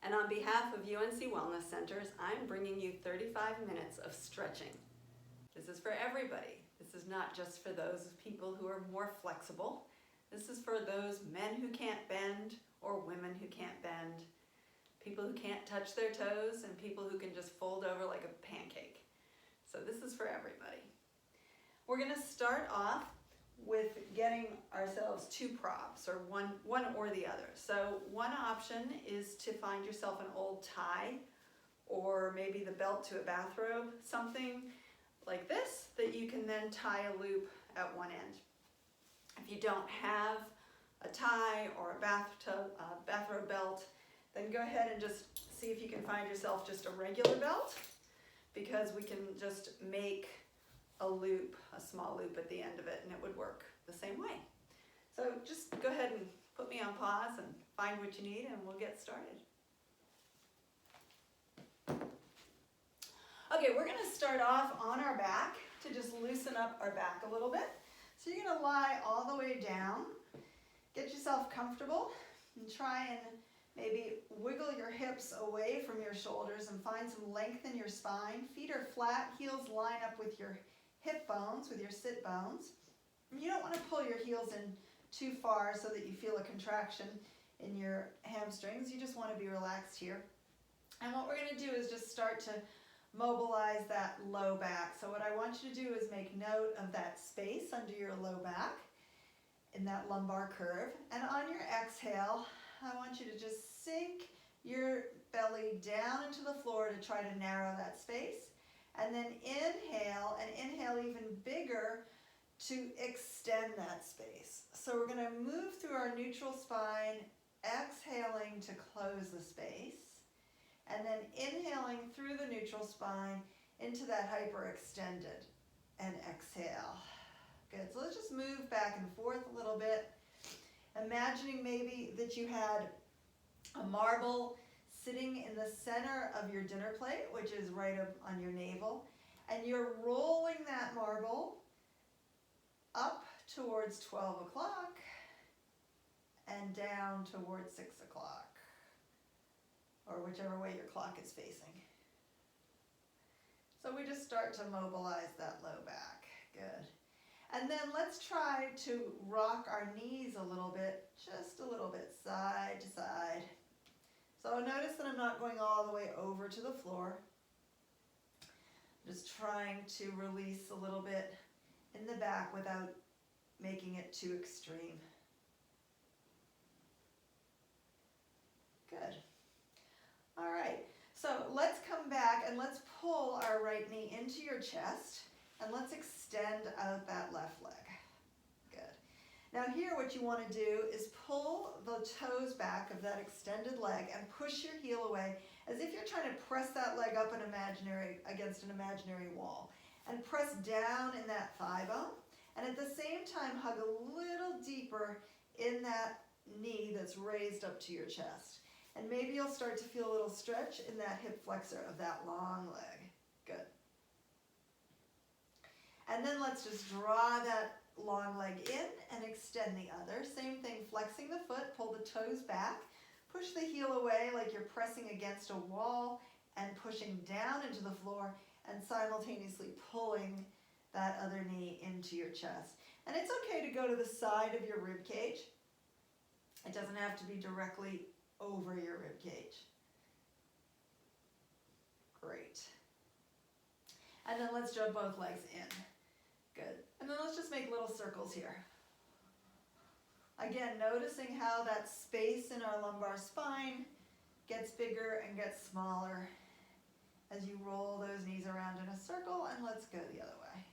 And on behalf of UNC Wellness Centers, I'm bringing you 35 minutes of stretching. This is for everybody. This is not just for those people who are more flexible. This is for those men who can't bend or women who can't bend, people who can't touch their toes, and people who can just fold over like a pancake. So this is for everybody. We're going to start off with getting ourselves two props, or one or the other. So one option is to find yourself an old tie, or maybe the belt to a bathrobe, something like this that you can then tie a loop at one end. If you don't have a tie or a bathrobe belt, then go ahead and just see if you can find yourself just a regular belt, because we can just make a loop, a small loop at the end of it, and it would work the same way. So just go ahead and put me on pause and find what you need, and we'll get started. Okay, we're going to start off on our back to just loosen up our back a little bit. So you're going to lie all the way down, get yourself comfortable, and try and maybe wiggle your hips away from your shoulders and find some length in your spine. Feet are flat, heels line up with your hip bones, with your sit bones. You don't want to pull your heels in too far so that you feel a contraction in your hamstrings. You just want to be relaxed here. And what we're going to do is just start to mobilize that low back. So what I want you to do is make note of that space under your low back in that lumbar curve. And on your exhale, I want you to just sink your belly down into the floor to try to narrow that space. And then inhale, and inhale even bigger to extend that space. So we're going to move through our neutral spine, exhaling to close the space, and then inhaling through the neutral spine into that hyperextended, and exhale. Good. So let's just move back and forth a little bit. Imagining maybe that you had a marble sitting in the center of your dinner plate, which is right up on your navel, and you're rolling that marble up towards 12 o'clock and down towards 6 o'clock, or whichever way your clock is facing. So we just start to mobilize that low back. Good. And then let's try to rock our knees a little bit, just a little bit, side to side. So notice that I'm not going all the way over to the floor. Just trying to release a little bit in the back without making it too extreme. Good. All right, so let's come back and let's pull our right knee into your chest, and let's extend out that left leg. Good. Now here what you want to do is pull the toes back of that extended leg and push your heel away as if you're trying to press that leg up against an imaginary wall. And press down in that thigh bone, and at the same time hug a little deeper in that knee that's raised up to your chest. And maybe you'll start to feel a little stretch in that hip flexor of that long leg. Good. And then let's just draw that long leg in and extend the other. Same thing, flexing the foot, pull the toes back, push the heel away like you're pressing against a wall and pushing down into the floor, and simultaneously pulling that other knee into your chest. And it's okay to go to the side of your rib cage. It doesn't have to be directly over your rib cage. Great. And then let's draw both legs in. Good. And then let's just make little circles here. Again, noticing how that space in our lumbar spine gets bigger and gets smaller as you roll those knees around in a circle, and let's go the other way.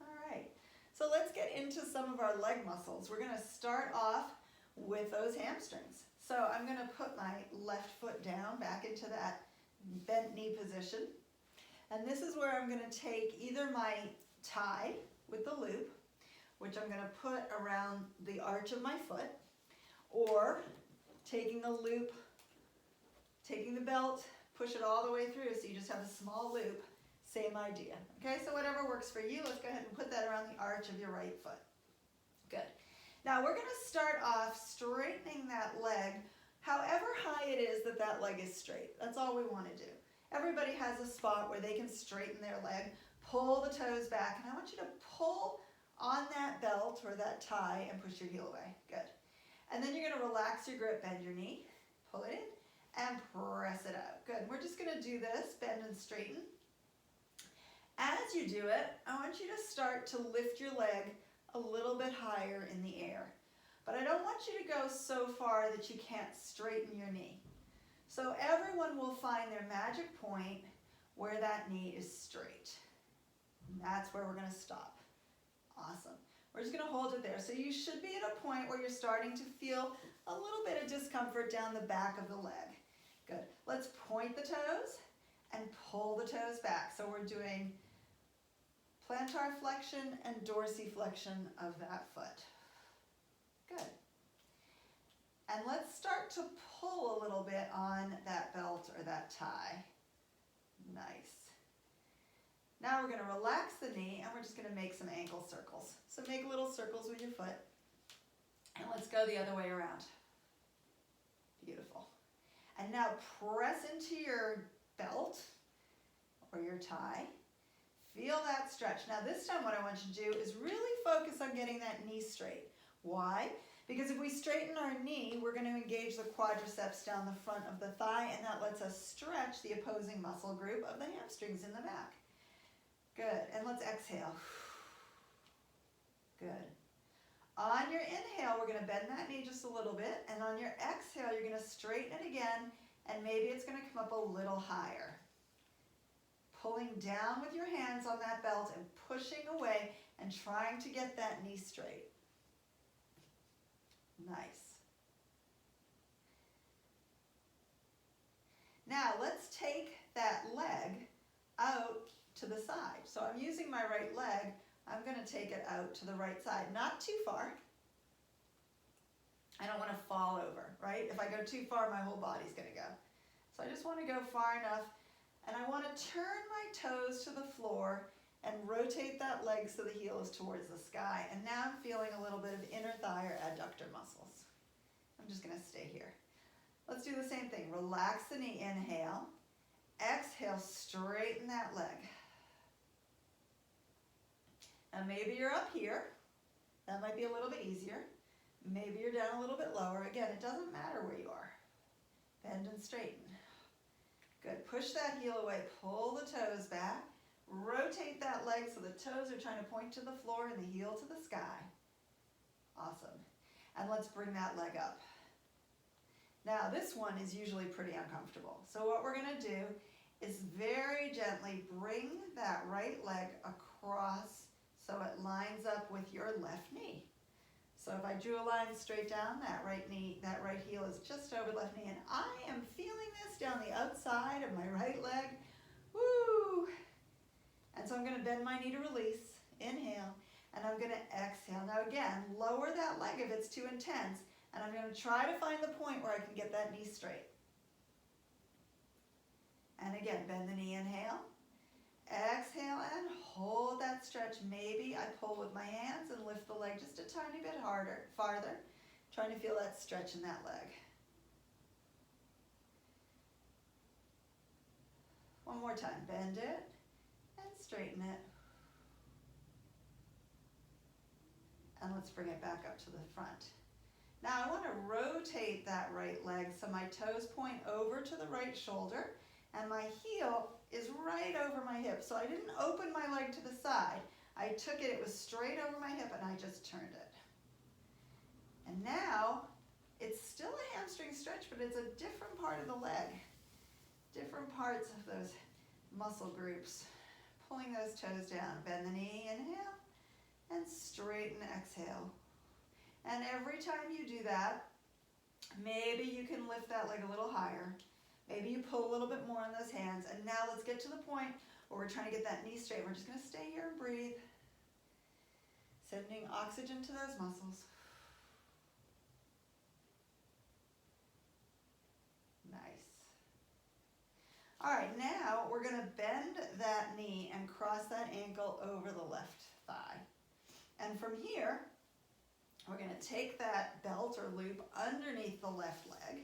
All right, so let's get into some of our leg muscles. We're going to start off with those hamstrings. So I'm going to put my left foot down back into that bent knee position. And this is where I'm going to take either my tie with the loop, which I'm going to put around the arch of my foot, or taking the loop, taking the belt, push it all the way through so you just have a small loop. Same idea. Okay, so whatever works for you, let's go ahead and put that around the arch of your right foot. Good. Now we're gonna start off straightening that leg however high it is that that leg is straight. That's all we wanna do. Everybody has a spot where they can straighten their leg. Pull the toes back, and I want you to pull on that belt or that tie and push your heel away. Good. And then you're gonna relax your grip, bend your knee, pull it in, and press it out. Good. We're just gonna do this, bend and straighten. As you do it, I want you to start to lift your leg a little bit higher in the air. But I don't want you to go so far that you can't straighten your knee. So everyone will find their magic point where that knee is straight. And that's where we're gonna stop. Awesome. We're just gonna hold it there. So you should be at a point where you're starting to feel a little bit of discomfort down the back of the leg. Good. Let's point the toes and pull the toes back. So we're doing plantar flexion and dorsiflexion of that foot. Good. And let's start to pull a little bit on that belt or that tie. Nice. Now we're going to relax the knee and we're just going to make some ankle circles. So make little circles with your foot. And let's go the other way around. Beautiful. And now press into your belt or your tie. Feel that stretch. Now this time what I want you to do is really focus on getting that knee straight. Why? Because if we straighten our knee, we're going to engage the quadriceps down the front of the thigh, and that lets us stretch the opposing muscle group of the hamstrings in the back. Good. And let's exhale. Good. On your inhale, we're going to bend that knee just a little bit, and on your exhale, you're going to straighten it again, and maybe it's going to come up a little higher. Pulling down with your hands on that belt and pushing away and trying to get that knee straight. Nice. Now let's take that leg out to the side. So I'm using my right leg. I'm going to take it out to the right side, not too far. I don't want to fall over, right? If I go too far, my whole body's going to go. So I just want to go far enough, and I want to turn my toes to the floor and rotate that leg so the heel is towards the sky. And now I'm feeling a little bit of inner thigh or adductor muscles. I'm just going to stay here. Let's do the same thing. Relax the knee, inhale. Exhale, straighten that leg. Now maybe you're up here. That might be a little bit easier. Maybe you're down a little bit lower. Again, it doesn't matter where you are. Bend and straighten. Good. Push that heel away. Pull the toes back. Rotate that leg so the toes are trying to point to the floor and the heel to the sky. Awesome. And let's bring that leg up. Now this one is usually pretty uncomfortable. So what we're going to do is very gently bring that right leg across so it lines up with your left knee. So if I drew a line straight down, that right knee, that right heel is just over the left knee, and I am feeling this down the outside of my right leg. Woo! And so I'm going to bend my knee to release, inhale, and I'm going to exhale. Now again, lower that leg if it's too intense, and I'm going to try to find the point where I can get that knee straight. And again, bend the knee, inhale, exhale, and hold that stretch. Maybe I pull with my hands and lift the leg just a tiny bit farther, trying to feel that stretch in that leg. One more time, bend it and straighten it. And let's bring it back up to the front. Now I want to rotate that right leg so my toes point over to the right shoulder and my heel is right over my hip. So I didn't open my leg to the side. I took it, it was straight over my hip, and I just turned it. And now it's still a hamstring stretch, but it's a different part of the leg. Different parts of those muscle groups. Pulling those toes down. Bend the knee, inhale, and straighten, exhale. And every time you do that, maybe you can lift that leg a little higher. Maybe you pull a little bit more on those hands. And now let's get to the point where we're trying to get that knee straight. We're just going to stay here and breathe. Sending oxygen to those muscles. Nice. All right, now we're going to bend that knee and cross that ankle over the left thigh. And from here, We're going to take that belt or loop underneath the left leg,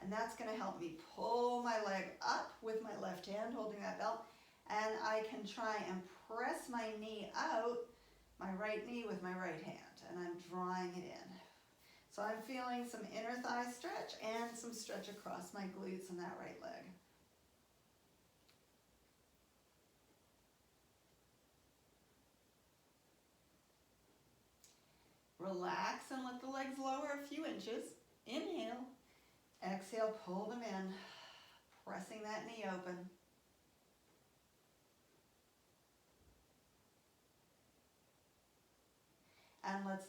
and that's going to help me pull my leg up with my left hand holding that belt, and I can try and press my knee out, my right knee with my right hand, and I'm drawing it in. So I'm feeling some inner thigh stretch and some stretch across my glutes in that right leg. Relax and let the legs lower a few inches. Inhale, exhale, pull them in, pressing that knee open. And let's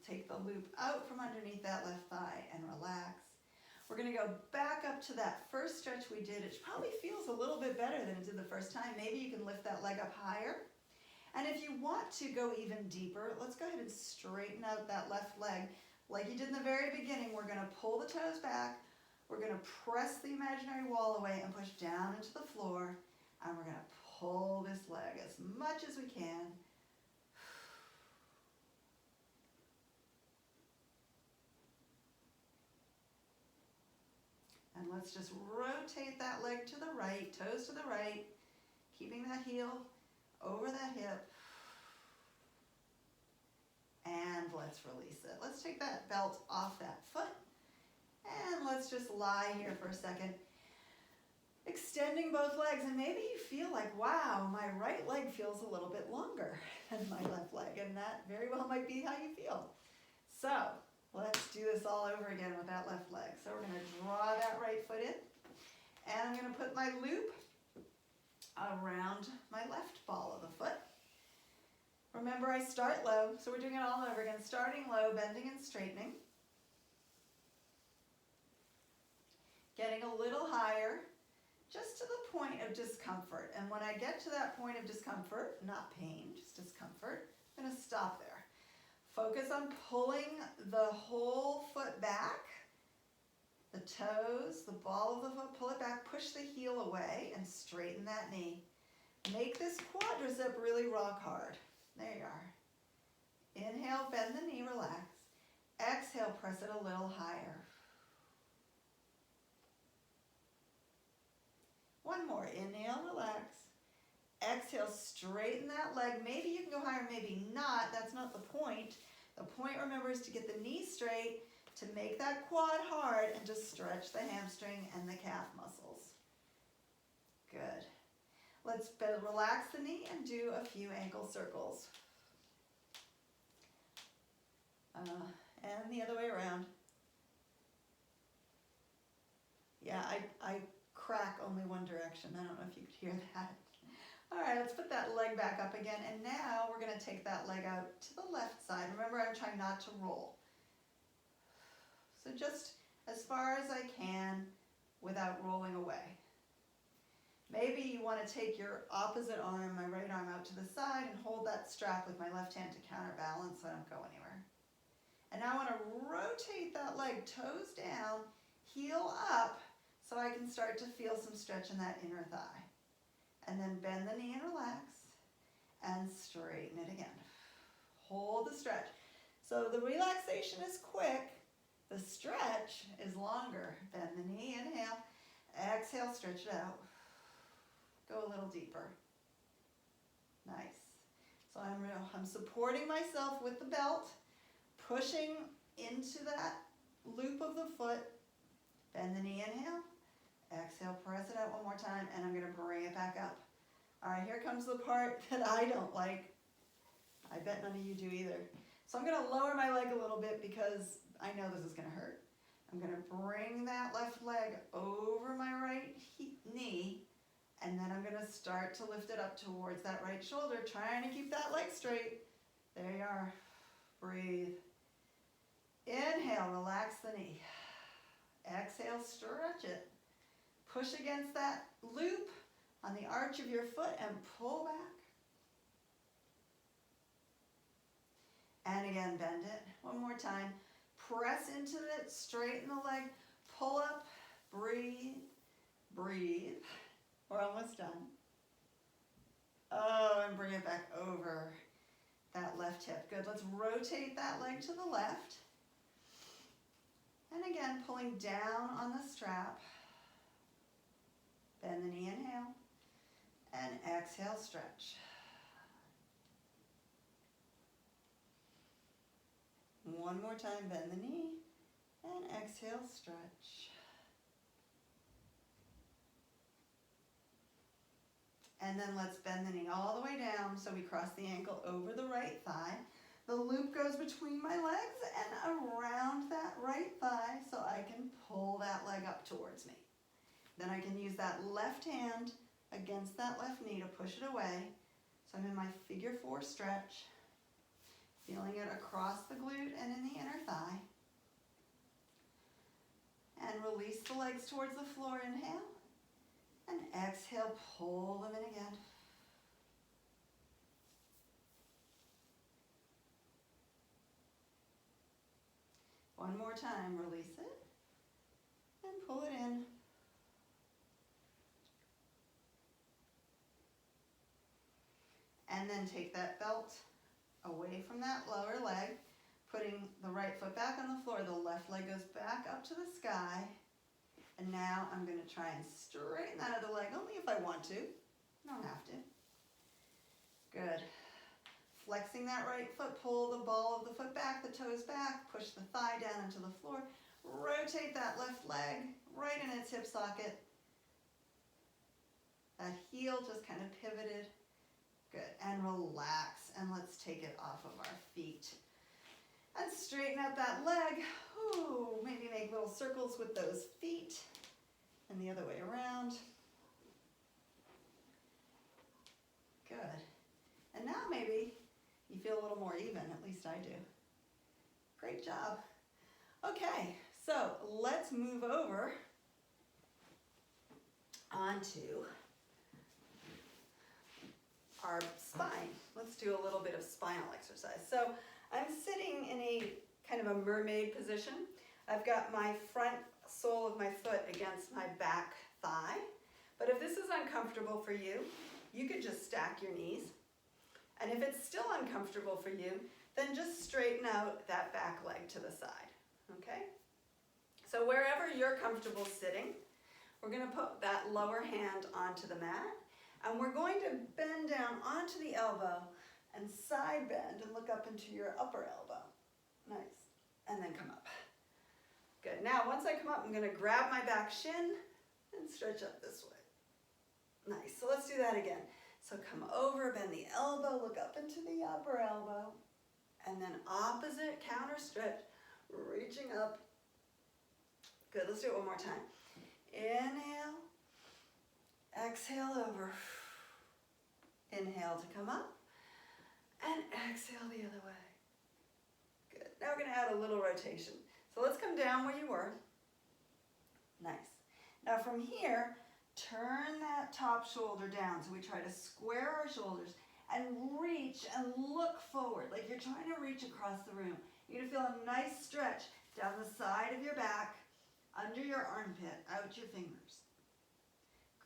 take the loop out from underneath that left thigh and relax. We're going to go back up to that first stretch we did. It probably feels a little bit better than it did the first time. Maybe you can lift that leg up higher. And if you want to go even deeper, let's go ahead and straighten out that left leg. Like you did in the very beginning, we're going to pull the toes back. We're going to press the imaginary wall away and push down into the floor. And we're going to pull this leg as much as we can. And let's just rotate that leg to the right, toes to the right, keeping that heel over that hip. And let's release it. Let's take that belt off that foot. And let's just lie here for a second. Extending both legs, and maybe you feel like, wow, my right leg feels a little bit longer than my left leg, and that very well might be how you feel. So let's do this all over again with that left leg. So we're going to draw that right foot in, and I'm going to put my loop around my left ball of the foot. Remember, I start low, so we're doing it all over again. Starting low, bending and straightening. Getting a little higher, just to the point of discomfort. And when I get to that point of discomfort, not pain, just discomfort, I'm going to stop there. Focus on pulling the whole foot back, the toes, the ball of the foot, pull it back, push the heel away and straighten that knee. Make this quadricep really rock hard. There you are. Inhale, bend the knee, relax. Exhale, press it a little higher. One more. Inhale, relax. Exhale, straighten that leg. Maybe you can go higher, maybe not. That's not the point. The point, remember, is to get the knee straight, to make that quad hard, and to stretch the hamstring and the calf muscles. Good. Let's relax the knee and do a few ankle circles. And the other way around. Yeah, I crack only one direction. I don't know if you could hear that. All right, let's put that leg back up again. And now we're going to take that leg out to the left side. Remember, I'm trying not to roll. So just as far as I can without rolling away. Maybe you want to take your opposite arm, my right arm, out to the side and hold that strap with my left hand to counterbalance so I don't go anywhere. And now I want to rotate that leg, toes down, heel up, so I can start to feel some stretch in that inner thigh. And then bend the knee and relax, and straighten it again. Hold the stretch. So the relaxation is quick, the stretch is longer. Bend the knee, inhale, exhale, stretch it out. Go a little deeper. Nice. So I'm supporting myself with the belt, pushing into that loop of the foot. Bend the knee, inhale. Exhale, press it out one more time, and I'm going to bring it back up. All right, here comes the part that I don't like. I bet none of you do either. So I'm going to lower my leg a little bit because I know this is going to hurt. I'm going to bring that left leg over my right knee, and then I'm going to start to lift it up towards that right shoulder, trying to keep that leg straight. There you are. Breathe. Inhale, relax the knee. Exhale, stretch it. Push against that loop on the arch of your foot and pull back. And again, bend it. One more time. Press into it, straighten the leg, pull up, breathe, breathe. We're almost done. Oh, and bring it back over. that left hip. Good, let's rotate that leg to the left. And again, pulling down on the strap. Bend the knee, inhale. And exhale, stretch. One more time, bend the knee. And exhale, stretch. And then let's bend the knee all the way down so we cross the ankle over the right thigh. The loop goes between my legs and around that right thigh so I can pull that leg up towards me. Then I can use that left hand against that left knee to push it away. So I'm in my figure 4 stretch, feeling it across the glute and in the inner thigh. And release the legs towards the floor, inhale. And exhale, pull them in again. One more time, release it. And pull it in. And then take that belt away from that lower leg, putting the right foot back on the floor. The left leg goes back up to the sky. And now I'm going to try and straighten that other leg, only if I want to. You don't have to. Good. Flexing that right foot, pull the ball of the foot back, the toes back, push the thigh down into the floor. Rotate that left leg right in its hip socket. That heel just kind of pivoted. Good. And relax. And let's take it off of our feet. And straighten out that leg. Ooh, maybe make little circles with those feet. And the other way around. Good. And now maybe you feel a little more even, at least I do. Great job. Okay, so let's move over onto our spine. Let's do a little bit of spinal exercise. So I'm sitting in a kind of a mermaid position. I've got my front sole of my foot against my back thigh. But if this is uncomfortable for you, you could just stack your knees. And if it's still uncomfortable for you, then just straighten out that back leg to the side, okay? So wherever you're comfortable sitting, we're gonna put that lower hand onto the mat, and we're going to bend down onto the elbow and side bend and look up into your upper elbow. Nice. And then come up. Good. Now, once I come up, I'm going to grab my back shin and stretch up this way. Nice. So let's do that again. So come over, bend the elbow, look up into the upper elbow, and then opposite counter stretch, reaching up. Good. Let's do it one more time. Inhale. Exhale over. Inhale to come up. And exhale the other way. Good. Now we're going to add a little rotation. So let's come down where you were. Nice. Now from here, turn that top shoulder down. So we try to square our shoulders and reach and look forward like you're trying to reach across the room. You're going to feel a nice stretch down the side of your back, under your armpit, out your fingers.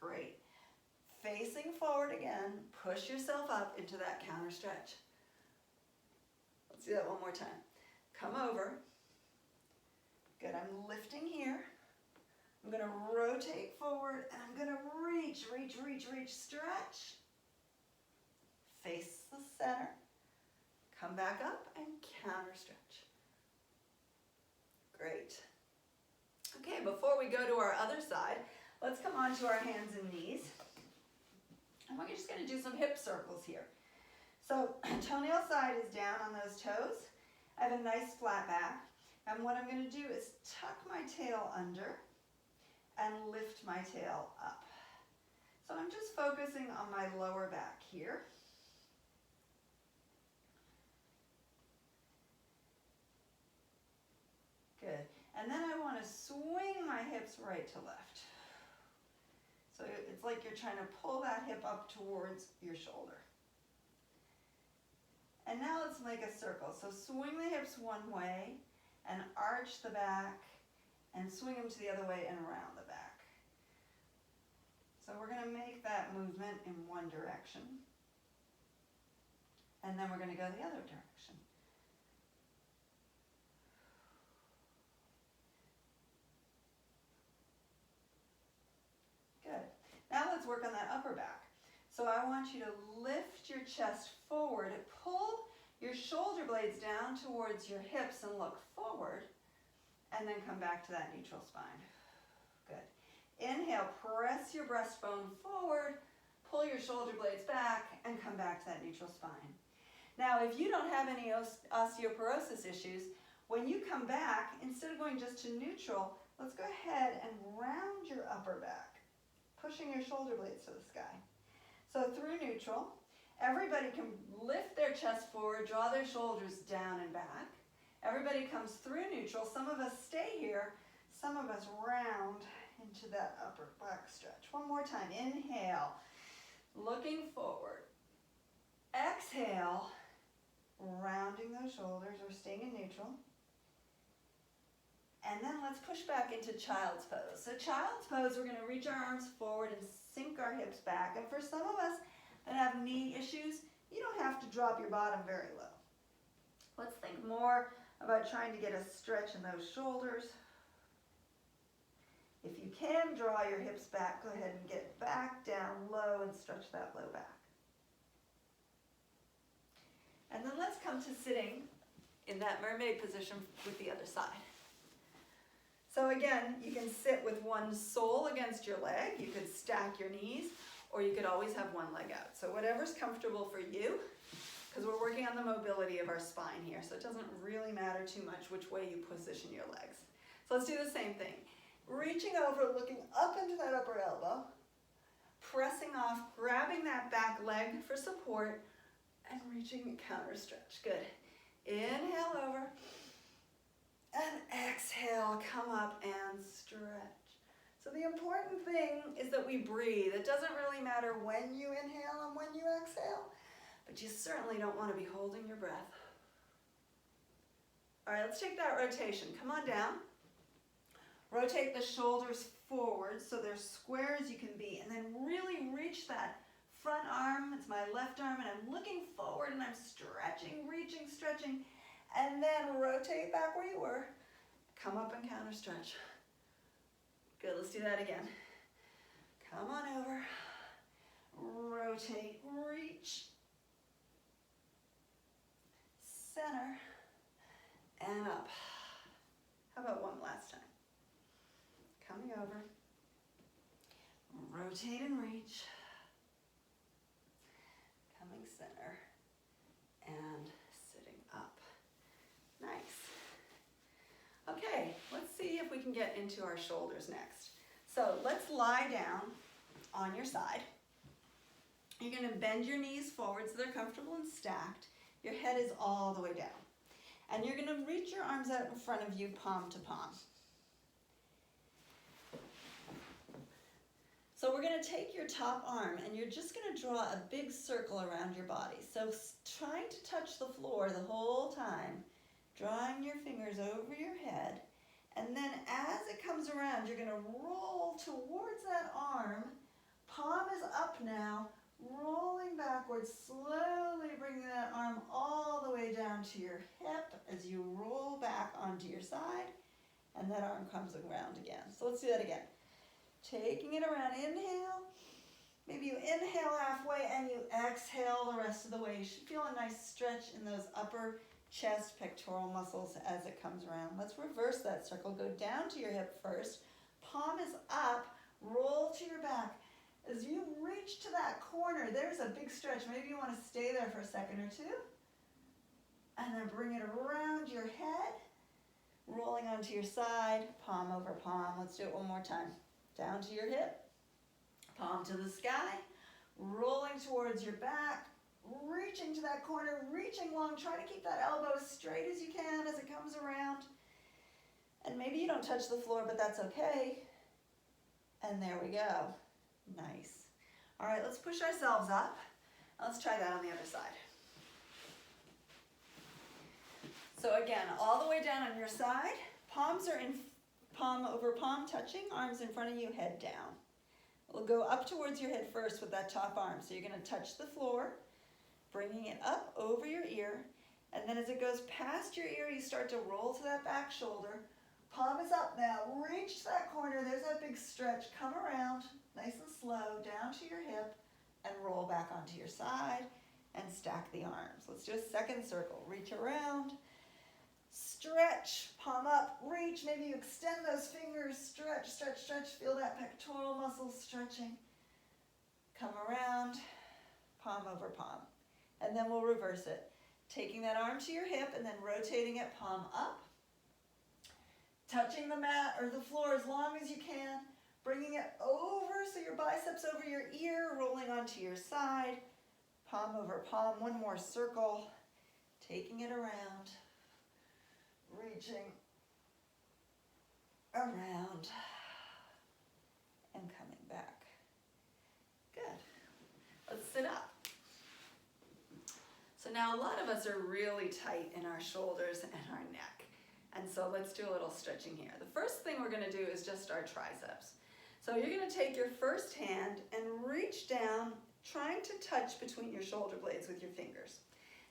Great. Facing forward again, push yourself up into that counter stretch. Let's do that one more time. Come over. Good, I'm lifting here. I'm gonna rotate forward and I'm gonna reach, stretch. Face the center. Come back up and counter stretch. Great. Okay, before we go to our other side, let's come onto our hands and knees. And we're just gonna do some hip circles here. So toenail side is down on those toes. I have a nice flat back. And what I'm gonna do is tuck my tail under and lift my tail up. So I'm just focusing on my lower back here. Good. And then I want to swing my hips right to left. So it's like you're trying to pull that hip up towards your shoulder. And now let's make a circle. So swing the hips one way and arch the back and swing them to the other way and around the back. So we're going to make that movement in one direction. And then we're going to go the other direction. Good. Now let's work on that upper back. So I want you to lift your chest forward, pull your shoulder blades down towards your hips and look forward, and then come back to that neutral spine. Good. Inhale, press your breastbone forward, pull your shoulder blades back, and come back to that neutral spine. Now, if you don't have any osteoporosis issues, when you come back, instead of going just to neutral, let's go ahead and round your upper back, pushing your shoulder blades to the sky. So through neutral, everybody can lift their chest forward, draw their shoulders down and back. Everybody comes through neutral. Some of us stay here, some of us round into that upper back stretch. One more time. Inhale, looking forward. Exhale, rounding those shoulders or staying in neutral. And then let's push back into child's pose. So child's pose, we're going to reach our arms forward and sink our hips back. And for some of us that have knee issues, you don't have to drop your bottom very low. Let's think more about trying to get a stretch in those shoulders. If you can draw your hips back, go ahead and get back down low and stretch that low back. And then let's come to sitting in that mermaid position with the other side. So again, you can sit with one sole against your leg. You could stack your knees, or you could always have one leg out. So whatever's comfortable for you, because we're working on the mobility of our spine here, so it doesn't really matter too much which way you position your legs. So let's do the same thing. Reaching over, looking up into that upper elbow, pressing off, grabbing that back leg for support, and reaching counter stretch. Good. Inhale over, and exhale, come up and stretch. So the important thing is that we breathe. It doesn't really matter when you inhale and when you exhale, but you certainly don't want to be holding your breath. All right, let's take that rotation. Come on down. Rotate the shoulders forward so they're square as you can be, and then really reach that front arm. It's my left arm, and I'm looking forward and I'm stretching, reaching, stretching, and then rotate back where you were. Come up and counter stretch. Good, let's do that again. Come on over, rotate, reach, center, and up. How about one last time? Coming over, rotate and reach, coming center, and sitting up. Nice. Okay, let's see if we can get into our shoulders next. So let's lie down on your side. You're going to bend your knees forward so they're comfortable and stacked. Your head is all the way down. And you're going to reach your arms out in front of you, palm to palm. So we're going to take your top arm and you're just going to draw a big circle around your body. So trying to touch the floor the whole time, drawing your fingers over your head, and then as it comes around, you're going to roll towards that arm. Palm is up now, rolling backwards, slowly bringing that arm all the way down to your hip as you roll back onto your side, and that arm comes around again. So let's do that again. Taking it around, inhale. Maybe you inhale halfway and you exhale the rest of the way. You should feel a nice stretch in those upper chest pectoral muscles as it comes around. Let's reverse that circle. Go down to your hip first. Palm is up. Roll to your back. As you reach to that corner, there's a big stretch. Maybe you want to stay there for a second or two. And then bring it around your head. Rolling onto your side. Palm over palm. Let's do it one more time. Down to your hip. Palm to the sky. Rolling towards your back. Reaching to that corner, reaching long, try to keep that elbow as straight as you can as it comes around. And maybe you don't touch the floor, but that's okay. And there we go. Nice. All right, let's push ourselves up. Let's try that on the other side. So again, all the way down on your side, palms are in palm over palm touching, arms in front of you, head down. We'll go up towards your head first with that top arm. So you're going to touch the floor. bringing it up over your ear, and then as it goes past your ear, you start to roll to that back shoulder. Palm is up now, reach that corner, there's that big stretch, come around, nice and slow, down to your hip, and roll back onto your side, and stack the arms. Let's do a second circle, reach around, stretch, palm up, reach, maybe you extend those fingers, stretch, stretch, stretch, feel that pectoral muscle stretching. Come around, palm over palm, and then we'll reverse it. Taking that arm to your hip and then rotating it palm up. Touching the mat or the floor as long as you can. Bringing it over so your biceps over your ear, rolling onto your side. Palm over palm, one more circle. Taking it around. Reaching around and coming back. Good. Let's sit up. So now a lot of us are really tight in our shoulders and our neck. And so let's do a little stretching here. The first thing we're going to do is just our triceps. So you're going to take your first hand and reach down, trying to touch between your shoulder blades with your fingers.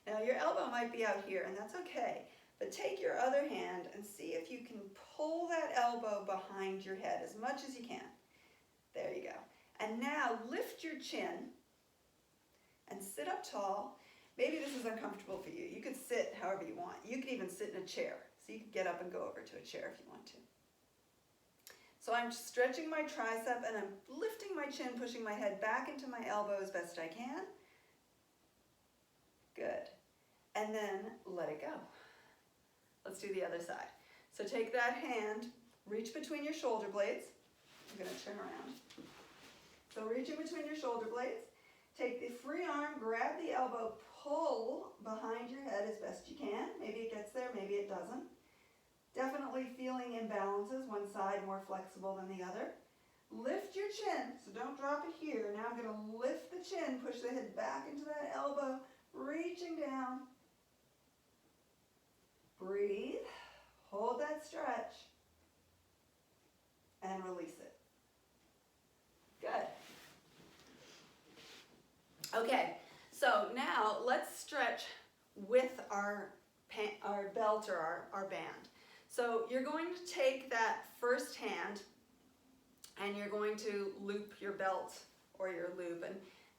Now your elbow might be out here, and that's okay. But take your other hand and see if you can pull that elbow behind your head as much as you can. There you go. And now lift your chin and sit up tall. Maybe this is uncomfortable for you. You could sit however you want. You could even sit in a chair. So you could get up and go over to a chair if you want to. So I'm stretching my tricep and I'm lifting my chin, pushing my head back into my elbow as best I can. Good. And then let it go. Let's do the other side. So take that hand, reach between your shoulder blades. I'm going to turn around. So reach in between your shoulder blades. Take the free arm, grab the elbow, pull behind your head as best you can. Maybe it gets there, maybe it doesn't. Definitely feeling imbalances, one side more flexible than the other. Lift your chin, so don't drop it here. Now I'm going to lift the chin, push the head back into that elbow, reaching down. Breathe, hold that stretch, and release it. Good. Okay, so now let's stretch with our belt or our band. So you're going to take that first hand and you're going to loop your belt or your loop,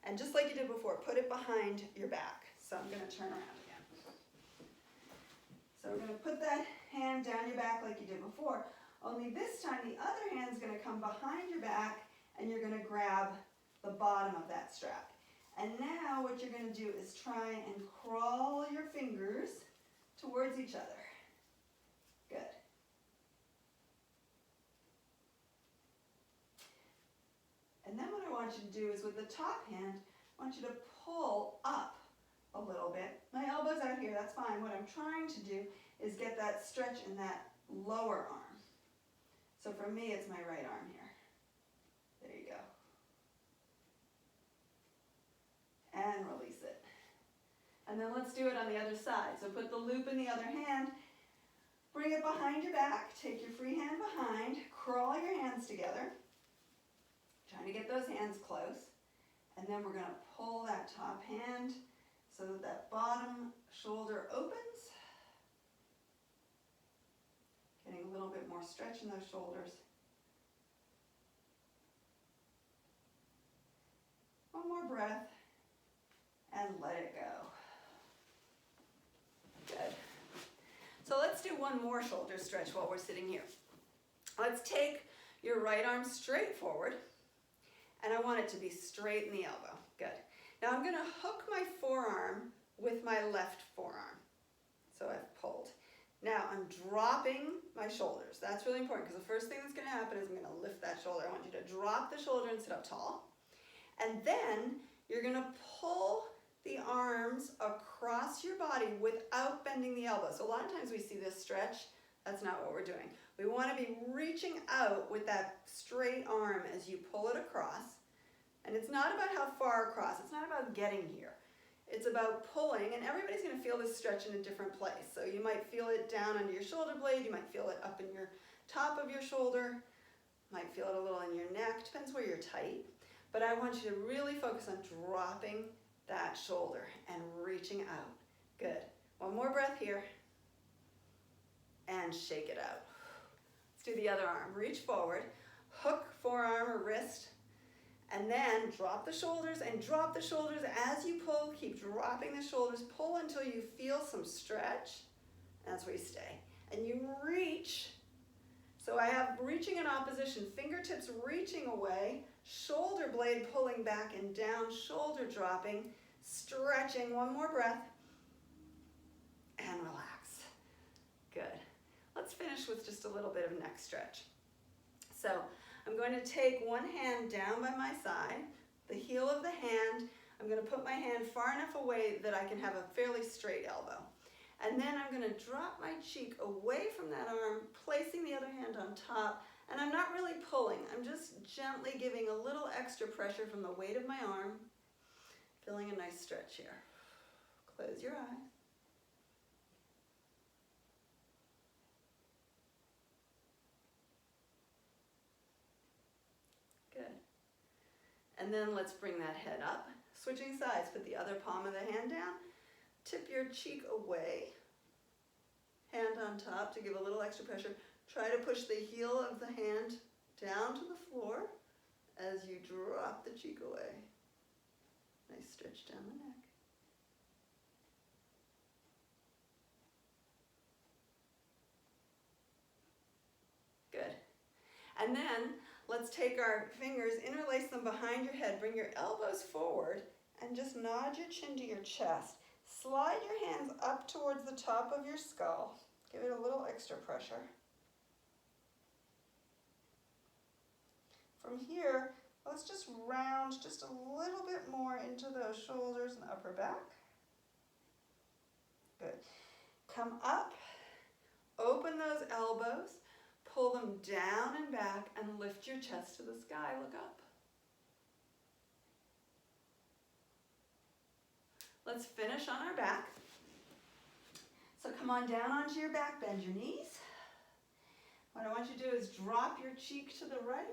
and just like you did before, put it behind your back. So I'm going to turn around again. So we're going to put that hand down your back like you did before, only this time the other hand's going to come behind your back and you're going to grab the bottom of that strap. And now what you're going to do is try and crawl your fingers towards each other. Good. And then what I want you to do is with the top hand, I want you to pull up a little bit. My elbow's out here, that's fine. What I'm trying to do is get that stretch in that lower arm. So for me, it's my right arm here. There you go. And release it. And then let's do it on the other side. So put the loop in the other hand, bring it behind your back, take your free hand behind, crawl your hands together, trying to get those hands close, and then we're going to pull that top hand so that that bottom shoulder opens, getting a little bit more stretch in those shoulders. One more breath, and let it go. Good. So let's do one more shoulder stretch while we're sitting here. Let's take your right arm straight forward, and I want it to be straight in the elbow. Good. Now I'm going to hook my forearm with my left forearm. So I've pulled. Now I'm dropping my shoulders. That's really important because the first thing that's going to happen is I'm going to lift that shoulder. I want you to drop the shoulder and sit up tall. And then you're going to pull the arms across your body without bending the elbow. So a lot of times we see this stretch. That's not what we're doing. We want to be reaching out with that straight arm as you pull it across. And it's not about how far across. It's not about getting here. It's about pulling, and everybody's going to feel this stretch in a different place. So you might feel it down under your shoulder blade. You might feel it up in your top of your shoulder. Might feel it a little in your neck. Depends where you're tight. But I want you to really focus on dropping that shoulder and reaching out. Good. One more breath here. And shake it out. Let's do the other arm. Reach forward, hook forearm or wrist, and then drop the shoulders and drop the shoulders as you pull. Keep dropping the shoulders. Pull until you feel some stretch. That's where you stay. And you reach. So I have reaching in opposition, fingertips reaching away, shoulder blade pulling back and down, shoulder dropping, stretching. One more breath. And relax. Good. Let's finish with just a little bit of neck stretch. So I'm going to take one hand down by my side, the heel of the hand. I'm going to put my hand far enough away that I can have a fairly straight elbow. And then I'm going to drop my cheek away from that arm, placing the other hand on top. And I'm not really pulling. I'm just gently giving a little extra pressure from the weight of my arm. Feeling a nice stretch here. Close your eyes. Good. And then let's bring that head up. Switching sides, put the other palm of the hand down. Tip your cheek away, hand on top to give a little extra pressure. Try to push the heel of the hand down to the floor as you drop the cheek away. Nice stretch down the neck. Good. And then let's take our fingers, interlace them behind your head, bring your elbows forward, and just nod your chin to your chest. Slide your hands up towards the top of your skull. Give it a little extra pressure. From here, let's just round just a little bit more into those shoulders and upper back. Good. Come up, open those elbows, pull them down and back, and lift your chest to the sky. Look up. Let's finish on our back. So come on down onto your back, bend your knees. What I want you to do is drop your cheek to the right.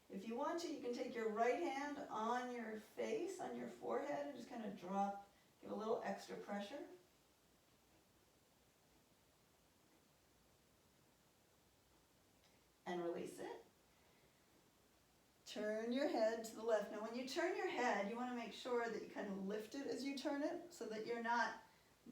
If you want to, you can take your right hand on your face, on your forehead, and just kind of drop, give a little extra pressure. And release it. Turn your head to the left. Now when you turn your head, you want to make sure that you kind of lift it as you turn it so that you're not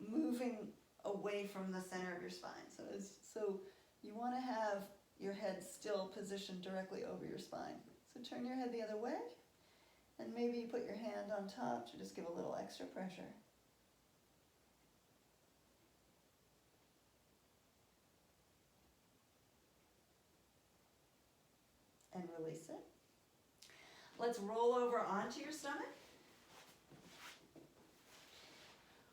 moving away from the center of your spine. So you want to have your head still positioned directly over your spine. So turn your head the other way, and maybe you put your hand on top to just give a little extra pressure. And release it. Let's roll over onto your stomach.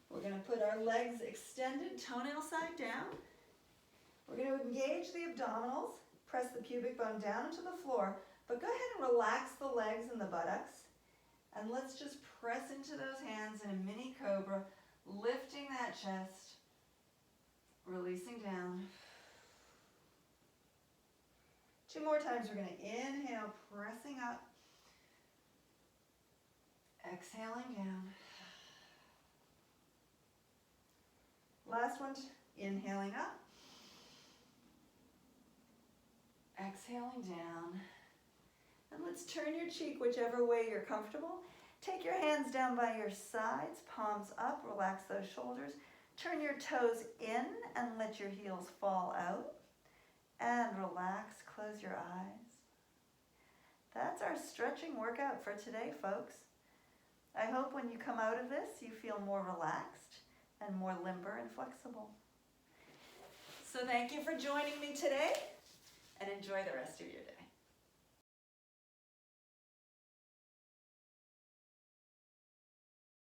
We're going to put our legs extended, toenail side down. We're going to engage the abdominals, press the pubic bone down into the floor, but go ahead and relax the legs and the buttocks. And let's just press into those hands in a mini cobra, lifting that chest, releasing down. 2 more times. We're going to inhale, pressing up. Exhaling down. Last one, inhaling up. Exhaling down. And let's turn your cheek whichever way you're comfortable. Take your hands down by your sides, palms up, relax those shoulders. Turn your toes in and let your heels fall out. And relax, close your eyes. That's our stretching workout for today, folks. I hope when you come out of this, you feel more relaxed and more limber and flexible. So thank you for joining me today, and enjoy the rest of your day.